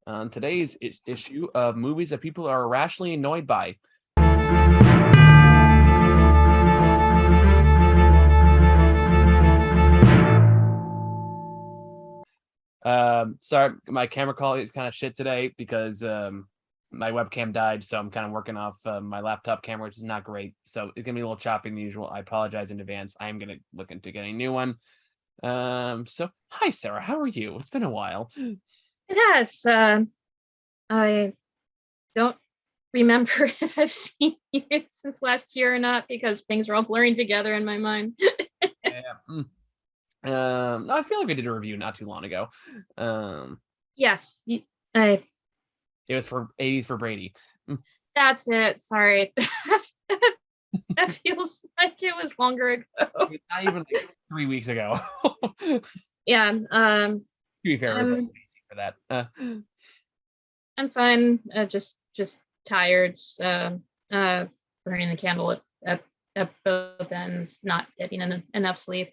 on today's issue of movies that people are irrationally annoyed by. Sorry, my camera quality is kind of shit today because my webcam died, so I'm kind of working off my laptop camera, which is not great. So it's gonna be a little choppy than usual. I apologize in advance. I am gonna look into getting a new one. So hi Sarah, how are you? It's been a while. It has. I don't remember if I've seen you since last year or not because things are all blurring together in my mind. Yeah. No, I feel like we did a review not too long ago. Yes, I. It was for 80s for Brady. That's it. Sorry. That feels like it was longer ago. Not even like 3 weeks ago. Yeah. To be fair, for that. I'm fine. Just tired. Burning the candle at both ends. Not getting enough sleep.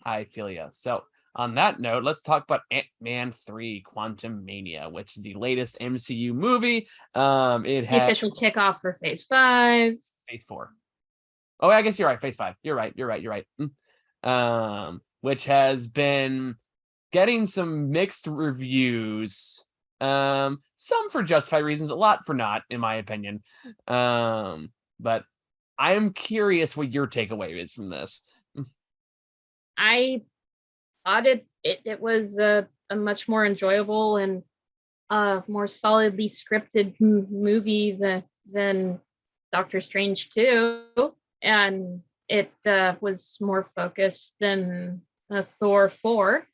I feel you. So on that note, let's talk about Ant-Man 3 Quantumania, which is the latest MCU movie. It The had official kickoff for Phase 5. Phase 4. Oh, I guess you're right. Phase 5. You're right. Which has been getting some mixed reviews. Some for justified reasons, a lot for not, in my opinion. But I am curious what your takeaway is from this. I thought it was a much more enjoyable and more solidly scripted movie than Doctor Strange 2, and it was more focused than Thor 4.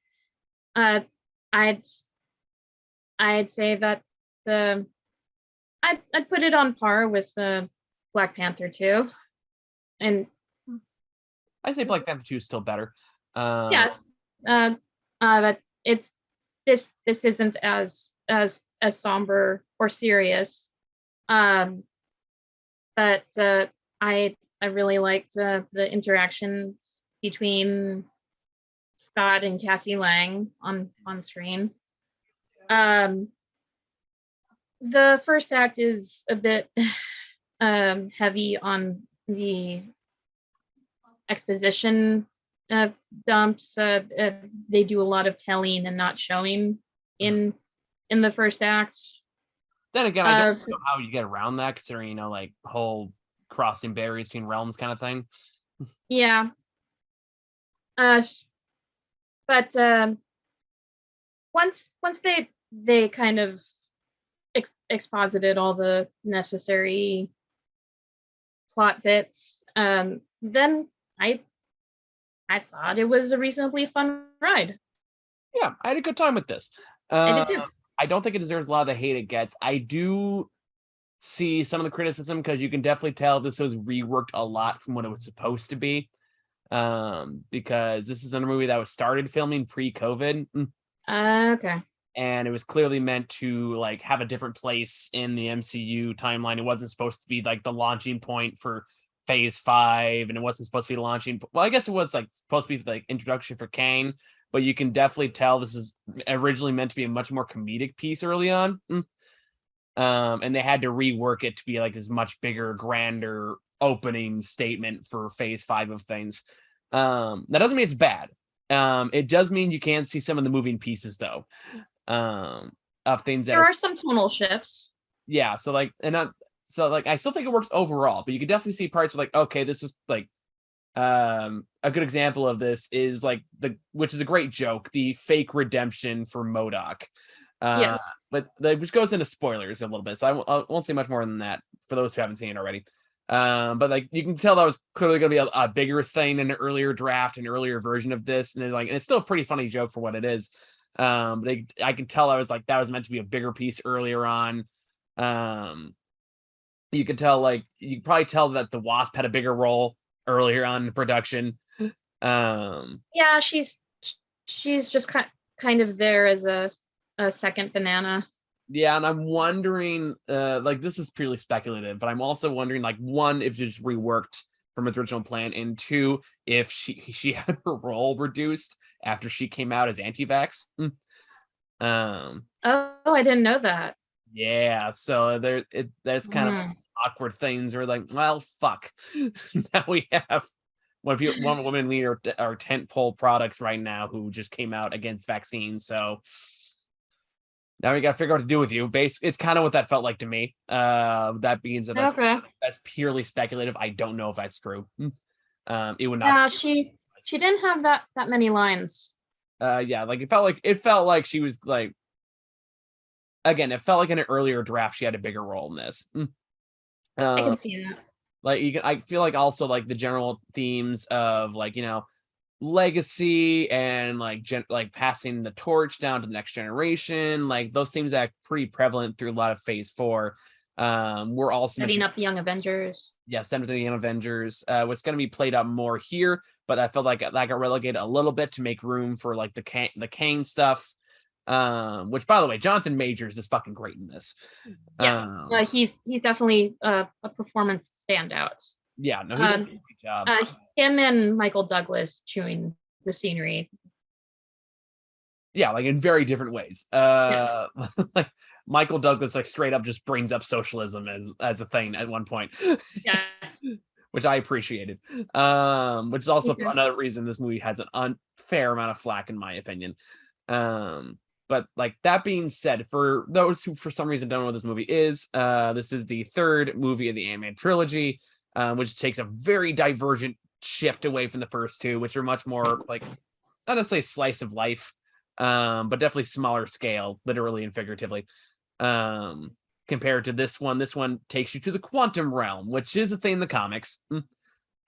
I'd say that I'd put it on par with Black Panther 2, and I say Black Panther 2 is still better. yes, but this isn't as somber or serious. But I really liked the interactions between Scott and Cassie Lang on screen. The first act is a bit heavy on the exposition dumps. They do a lot of telling and not showing in the first act. Then again, I don't know how you get around that, considering like whole crossing barriers between realms kind of thing. Yeah. But once they kind of exposited all the necessary plot bits, then I thought it was a reasonably fun ride. Yeah, I had a good time with this. I did too. I don't think it deserves a lot of the hate it gets. I do see some of the criticism because you can definitely tell this was reworked a lot from what it was supposed to be. Because this is a movie that was started filming pre-COVID. Okay. And it was clearly meant to like have a different place in the MCU timeline. It wasn't supposed to be like the launching point for Phase 5, and it wasn't supposed to be launching. Well, I guess it was like supposed to be like introduction for Kang, but you can definitely tell this is originally meant to be a much more comedic piece early on. And they had to rework it to be like this much bigger, grander opening statement for Phase 5 of things. That doesn't mean it's bad. It does mean you can see some of the moving pieces though. Of things that there are some tonal shifts. Yeah, so like, I still think it works overall, but you can definitely see parts where like, okay, this is like a good example of this is like which is a great joke, the fake redemption for MODOK. Yes. But which goes into spoilers a little bit, so I won't say much more than that for those who haven't seen it already. But like you can tell that was clearly going to be a bigger thing in an earlier draft, an earlier version of this, and and it's still a pretty funny joke for what it is. But I can tell that was meant to be a bigger piece earlier on. You could tell you could probably tell that the Wasp had a bigger role earlier on in production. Yeah, she's just kind of there as a second banana. Yeah, and I'm wondering, this is purely speculative, but I'm also wondering, one, if it's just reworked from its original plan, and two, if she had her role reduced after she came out as anti-vax. Um, Oh, I didn't know that. yeah, so that's kind of Mm. awkward things where like, well, fuck. Now we have one woman lead our tent pole products right now who just came out against vaccines. So now we got to figure out what to do with you. It's kind of what that felt like to me. That being said, Okay. that's purely speculative. I don't know if that's true. It would not. Yeah, she didn't have that many lines. Yeah, like it felt like she was like, again, it felt like in an earlier draft she had a bigger role in this. I Uh, can see that. like I feel like also like the general themes of like, legacy and like like passing the torch down to the next generation, like those themes that are pretty prevalent through a lot of Phase 4. We're also Setting mentioned, up Young Avengers. yeah, Center of the Avengers was going to be played up more here, but I felt like that got relegated a little bit to make room for like the Kang stuff. Which, by the way, Jonathan Majors is fucking great in this. Yes, he's definitely a performance standout. Yeah, no, he did a great job. Him and Michael Douglas chewing the scenery. Yeah, like in very different ways. Yeah. Like Michael Douglas like straight up just brings up socialism as a thing at one point. Yes. Which I appreciated. Which is also another reason this movie has an unfair amount of flack in my opinion. But like that being said, for those who for some reason don't know what this movie is, this is the third movie of the Ant-Man trilogy, which takes a very divergent shift away from the first two, which are much more like, not to say slice of life, but definitely smaller scale, literally and figuratively. Compared to this one takes you to the quantum realm, which is a thing in the comics.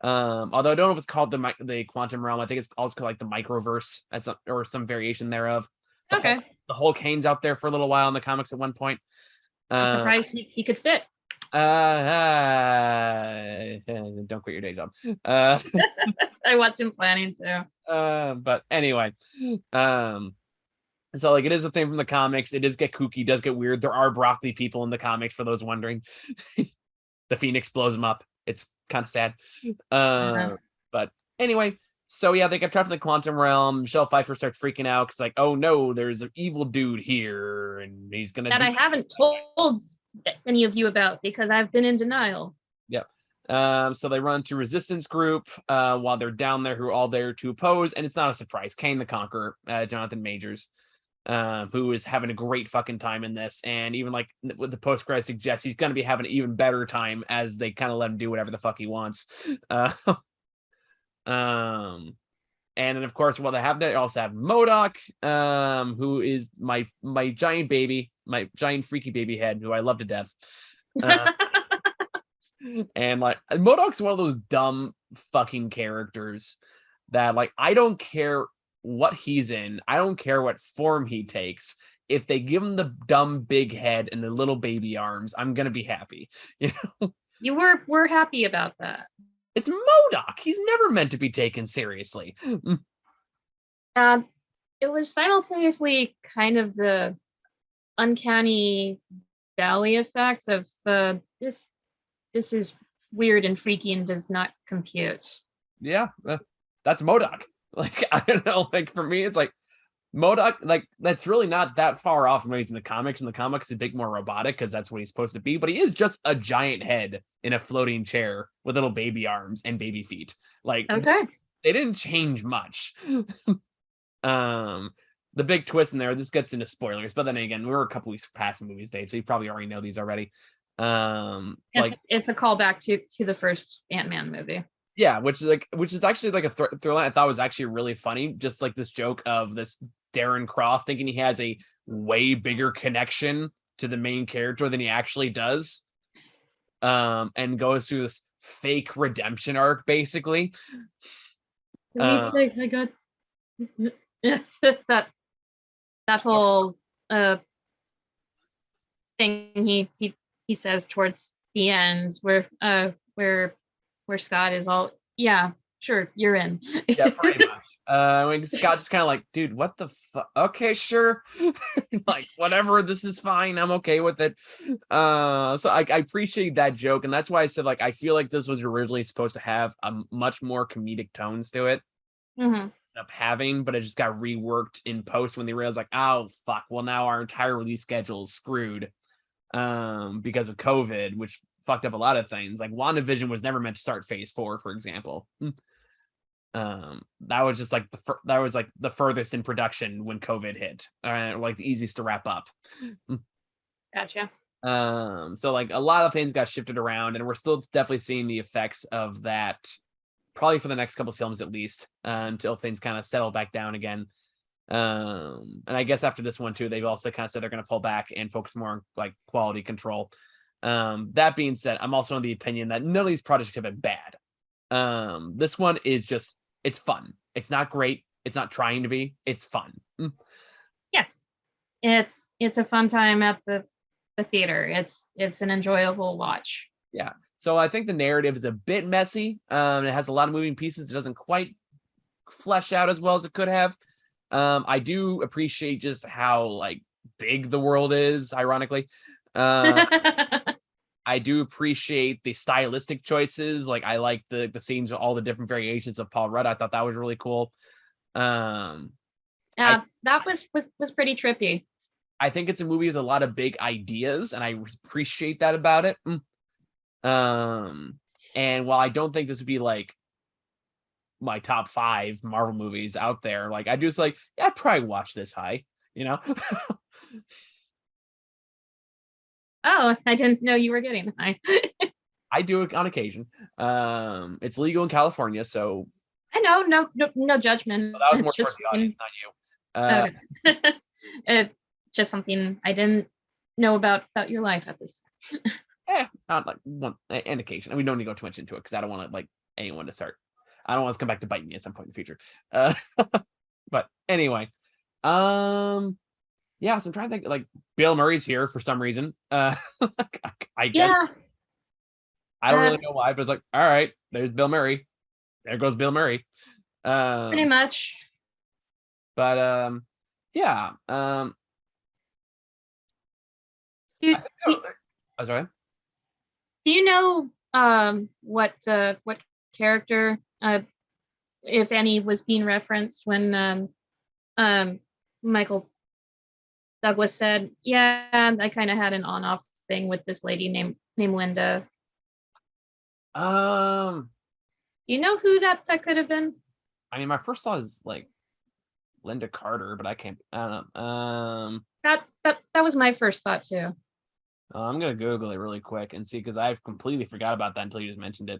Although I don't know if it's called the quantum realm. I think it's also called like the microverse, or some variation thereof. Okay. The Hulk Kane's out there for a little while in the comics at one point. I'm surprised he could fit. Don't quit your day job. I wasn't planning to. But anyway, so like it is a thing from the comics. It does get kooky, does get weird. There are broccoli people in the comics for those wondering. The Phoenix blows them up. It's kind of sad. But anyway, so yeah, they get trapped in the quantum realm. Michelle Pfeiffer starts freaking out because like, oh no, there's an evil dude here, and he's gonna. That I haven't told any of you about because I've been in denial. Yep. So they run to resistance group while they're down there, who are all there to oppose, and it's not a surprise. Kane the Conqueror, Jonathan Majors, who is having a great fucking time in this, and even like what the post credit suggests, he's going to be having an even better time as they kind of let him do whatever the fuck he wants. And then of course, while they have that, they also have MODOK, who is my giant baby, my giant freaky baby head, who I love to death. And like MODOK's one of those dumb fucking characters that like I don't care what he's in, I don't care what form he takes. If they give him the dumb big head and the little baby arms, I'm gonna be happy. You were happy about that. It's MODOK. He's never meant to be taken seriously. It was simultaneously kind of the uncanny valley effects of this is weird and freaky and does not compute. Yeah, that's MODOK. Like, I don't know, like for me, it's like MODOK, like that's really not that far off from what he's in the comics. In the comics, he's a bit more robotic because that's what he's supposed to be, but he is just a giant head in a floating chair with little baby arms and baby feet. Like, okay, they didn't change much. The big twist in there, this gets into spoilers, but then again, we're a couple weeks past the movie's date, so you probably already know these already. It's a callback to the first Ant-Man movie. Yeah, which is actually like a thriller I thought was actually really funny. Just like this joke of this Darren Cross thinking he has a way bigger connection to the main character than he actually does, and goes through this fake redemption arc, basically. At least I got that whole thing he says towards the end where Scott is all, yeah, sure, you're in. Yeah, pretty much. When Scott just kind of like, dude, what the fuck? Okay, sure. Like, whatever, this is fine. I'm okay with it. So I appreciate that joke, and that's why I said like I feel like this was originally supposed to have a much more comedic tones to it. Mm-hmm. up having, but it just got reworked in post when they realized like, oh fuck, well now our entire release schedule is screwed because of COVID, which fucked up a lot of things. Like WandaVision was never meant to start phase 4, for example. That was just like that was like the furthest in production when COVID hit, like the easiest to wrap up. Gotcha. So like a lot of things got shifted around, and we're still definitely seeing the effects of that probably for the next couple of films at least, until things kind of settle back down again. And I guess after this one too, they've also kind of said they're going to pull back and focus more on like quality control. That being said, I'm also in the opinion that none of these projects have been bad. This one is just, it's fun. It's not great. It's not trying to be. It's fun. Yes, it's a fun time at the theater. It's an enjoyable watch. Yeah. So I think the narrative is a bit messy. It has a lot of moving pieces. It doesn't quite flesh out as well as it could have. I do appreciate just how like big the world is, ironically. I do appreciate the stylistic choices. Like I like the scenes with all the different variations of Paul Rudd. I thought that was really cool. That was pretty trippy. I think it's a movie with a lot of big ideas, and I appreciate that about it. And while I don't think this would be like my top 5 Marvel movies out there, like I do just like, yeah, I'd probably watch this high, you know? Oh, I didn't know you were getting high. I do it on occasion. It's legal in California, so I know, no judgment. well, that was It's more just towards the audience, not you. okay. It's just something I didn't know about your life at this time. Not like one indication. And we don't need to go too much into it because I don't want to like anyone to start. I don't want to come back to bite me at some point in the future. But anyway, yeah. So I'm trying to think. Like Bill Murray's here for some reason. I guess Yeah. I don't really know why, but it's like, all right, there's Bill Murray. There goes Bill Murray. Pretty much. But yeah. Do, Oh, sorry. do you know what character, if any, was being referenced when Michael Douglas said, "Yeah, I kind of had an on-off thing with this lady named Linda." You know who that could have been? I mean, my first thought is like Linda Carter, but I don't know. That was my first thought too. I'm gonna Google it really quick and see because I've completely forgot about that until you just mentioned it.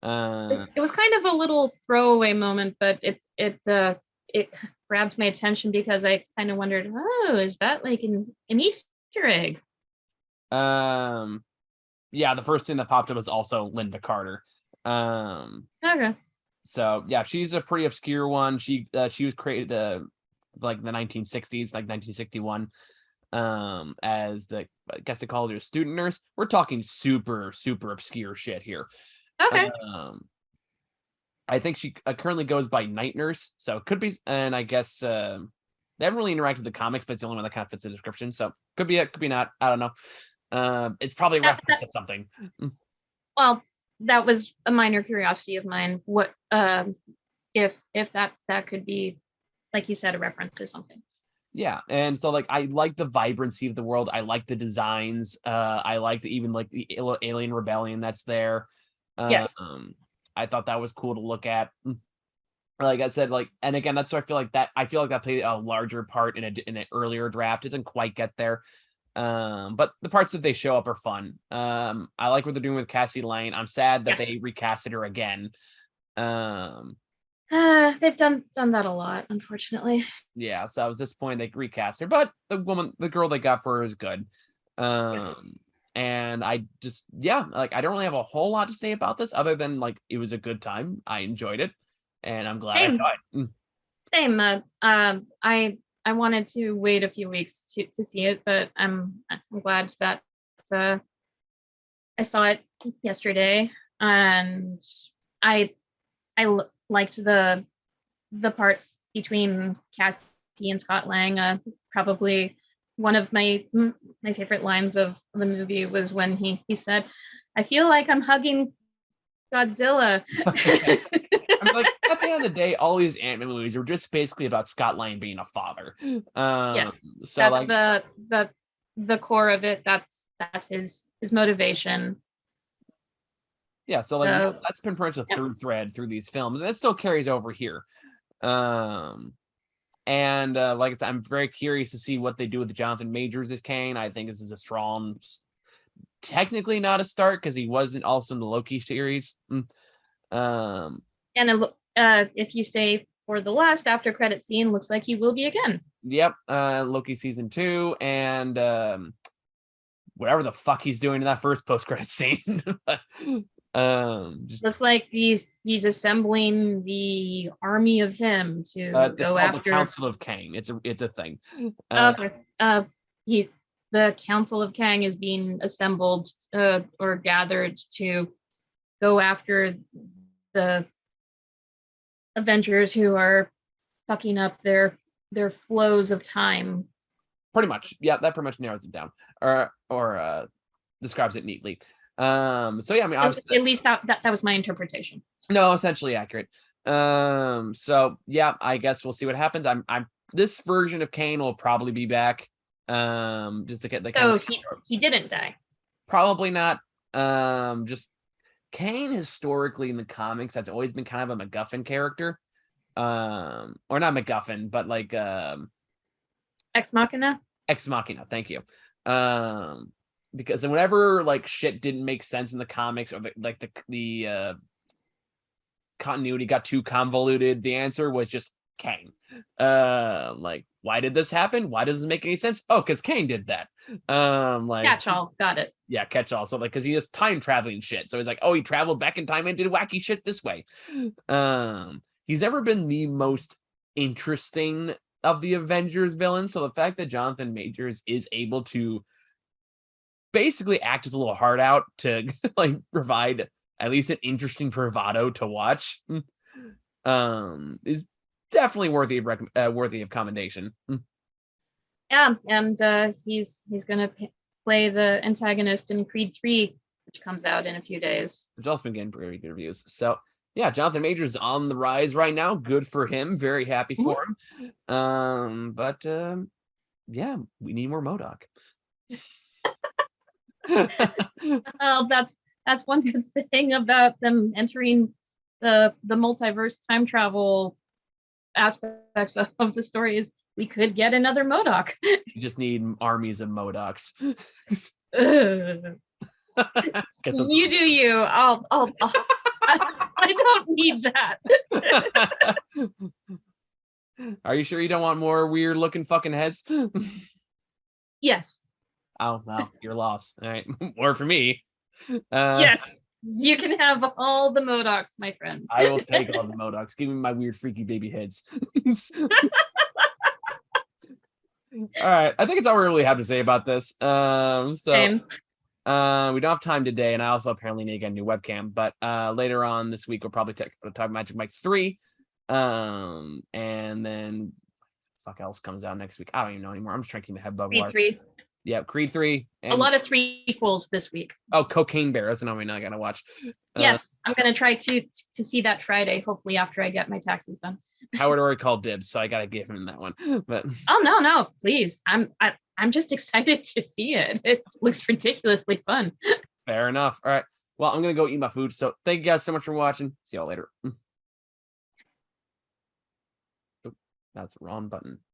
It was kind of a little throwaway moment, but it grabbed my attention because I kind of wondered, oh, is that like an Easter egg? Yeah, the first thing that popped up was also Linda Carter. Okay. So yeah, she's a pretty obscure one. She was created like the 1960s, like 1961, as the, I guess they called her a student nurse. We're talking super obscure shit here. Okay. I think she currently goes by Night Nurse, so it could be, and I guess they haven't really interacted with the comics, but it's the only one that kind of fits the description. So could be it, could be not. I don't know. It's probably a reference to something. Well, that was a minor curiosity of mine. What if that could be, like you said, a reference to something? Yeah, and so like I like the vibrancy of the world. I like the designs. I like even like the alien rebellion that's there. Yes. I thought that was cool to look at. Like I said, like, and again, that's why I feel like that played a larger part in an earlier draft. It didn't quite get there. But the parts that they show up are fun. I like what they're doing with Cassie Lane. I'm sad that they recasted her again. They've done that a lot, unfortunately. Yeah, so I was disappointed they recast her, but the girl they got for her is good. Yes. And I just, yeah, like I don't really have a whole lot to say about this other than like it was a good time. I enjoyed it, and I'm glad I saw it. Same. I wanted to wait a few weeks to see it, but I'm glad that I saw it yesterday, and I liked the parts between Cassie and Scott Lang. Probably one of my favorite lines of the movie was when he said, "I feel like I'm hugging Godzilla." I mean, like at the end of the day, all these Ant-Man movies are just basically about Scott Lang being a father. Yes, So that's like, the core of it. That's his motivation. yeah, so like So that's been pretty much a yeah. through thread through these films, and it still carries over here. And like I said, I'm very curious to see what they do with Jonathan Majors as Kane. I think this is a strong, technically not a start because he wasn't also in the Loki series. Um, And if you stay for the last after credit scene, looks like he will be again. yep, Loki season 2, and whatever the fuck he's doing in that first post credit scene. Just, Looks like he's assembling the army of him to it's go called the after. Council of Kang. It's a thing. Okay. The Council of Kang is being assembled or gathered to go after the Avengers who are fucking up their flows of time. Pretty much, yeah, that pretty much narrows it down, or describes it neatly. So yeah, I mean, obviously, At least that was my interpretation. no, essentially accurate. So yeah, I guess we'll see what happens. I'm this version of Kane will probably be back. Just to get the So he didn't die. probably not. Just Kane historically in the comics has always been kind of a MacGuffin character. Or not MacGuffin, but like Ex Machina. Ex Machina. Thank you. Because whenever like shit didn't make sense in the comics, or the continuity got too convoluted, the answer was just Kang. Like, why did this happen? Why does it make any sense? Oh, because Kang did that. Like Catch all, got it. Yeah, catch all. So like, because he is time traveling shit. So he's like, oh, he traveled back in time and did wacky shit this way. He's never been the most interesting of the Avengers villains. So the fact that Jonathan Majors is able to basically act as a little hard out to like provide at least an interesting bravado to watch, is definitely worthy of commendation. Yeah, and he's gonna play the antagonist in Creed 3, which comes out in a few days. Which also been getting very good reviews. So yeah, Jonathan Majors is on the rise right now. Good for him. Very happy for him. But yeah, we need more MODOK. Well, that's one good thing about them entering the multiverse time travel aspects of the story is we could get another MODOK. You just need armies of MODOKs. You do you. I'll I don't need that. Are you sure you don't want more weird looking fucking heads? Yes. Oh, well, your loss. All right. More for me. Yes. You can have all the MODOKs, my friends. I will take all the MODOKs. Give me my weird, freaky baby heads. All right. I think it's all we really have to say about this. Same. We don't have time today, and I also apparently need to get a new webcam. But later on this week, we'll probably talk Magic Mike 3. And then fuck else comes out next week. I don't even know anymore. I'm just trying to keep my head above water. Creed 3. Yeah, Creed 3. A lot of threequels this week. Oh, Cocaine Bear. That's another one I gotta watch. Yes, I'm gonna try to see that Friday, hopefully after I get my taxes done. Howard already called dibs, so I gotta give him that one. But oh no, please. I'm just excited to see it. It looks ridiculously fun. Fair enough. All right. Well, I'm gonna go eat my food. So thank you guys so much for watching. See y'all later. That's the wrong button.